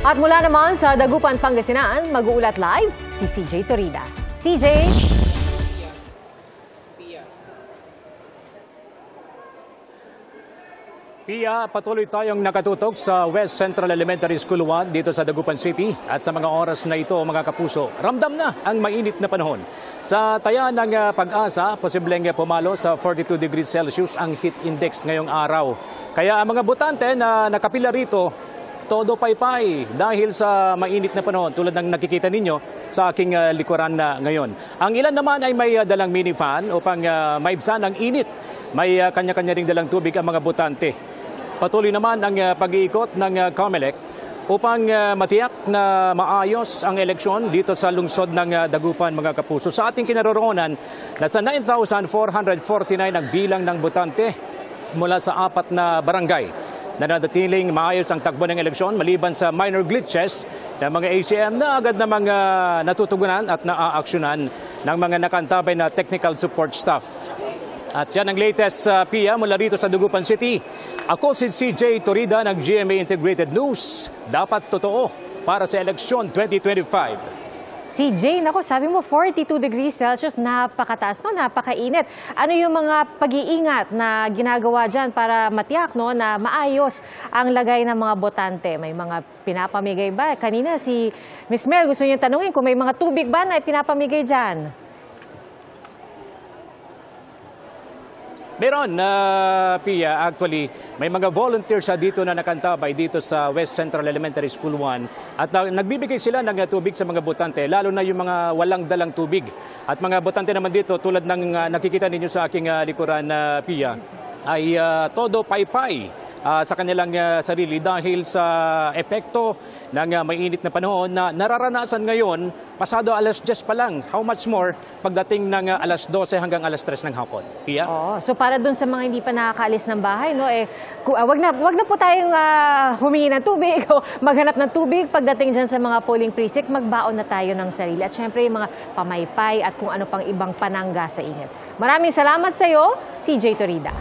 At mula naman sa Dagupan, Pangasinan, mag-uulat live si CJ Torida. CJ? Pia, patuloy tayong nakatutok sa West Central Elementary School 1 dito sa Dagupan City. At sa mga oras na ito, mga kapuso, ramdam na ang mainit na panahon. Sa taya ng pag-asa, posibleng pumalo sa 42 degrees Celsius ang heat index ngayong araw. Kaya ang mga botante na nakapila rito, todo paypay dahil sa mainit na panahon tulad ng nakikita ninyo sa aking likuran na ngayon. Ang ilan naman ay may dalang mini fan upang maibsan ang init. May kanya-kanya ring dalang tubig ang mga botante. Patuloy naman ang pag-iikot ng COMELEC upang matiyak na maayos ang eleksyon dito sa lungsod ng Dagupan, mga kapuso. Sa ating kinaroroonan, nasa 9,449 ang bilang ng botante mula sa 4 na barangay. Nananatiling maayos ang takbo ng eleksyon maliban sa minor glitches ng mga ACM na agad namang natutugunan at naaaksyonan ng mga nakantabay na technical support staff. At yan ang latest Pia mula rito sa Dagupan City. Ako si CJ Torida ng GMA Integrated News. Dapat totoo para sa eleksyon 2025. CJ, naku, sabi mo 42 degrees Celsius, napakataas, no? Napakainit. Ano yung mga pag-iingat na ginagawa dyan para matiyak, no, na maayos ang lagay ng mga botante? May mga pinapamigay ba? Kanina si Miss Mel gusto niya tanungin kung may mga tubig ba na pinapamigay dyan? Meron, Pia, actually, may mga volunteers dito na nakantabay dito sa West Central Elementary School 1 at nagbibigay sila ng tubig sa mga botante, lalo na yung mga walang dalang tubig. At mga botante naman dito, tulad ng nakikita ninyo sa aking likuran, Pia, ay todo paypay sa kanilang sarili dahil sa epekto ng mainit na panahon na nararanasan ngayon pasado alas 10 pa lang. How much more pagdating ng alas 12 hanggang alas 3 ng hapon. Pia? Oh, so para dun sa mga hindi pa nakakaalis ng bahay, no, wag na po tayong humingi ng tubig o maghanap ng tubig pagdating dyan sa mga polling precinct, magbaon na tayo ng sarili. At syempre yung mga pamaypay at kung ano pang ibang panangga sa init. Maraming salamat sa iyo, CJ Torida.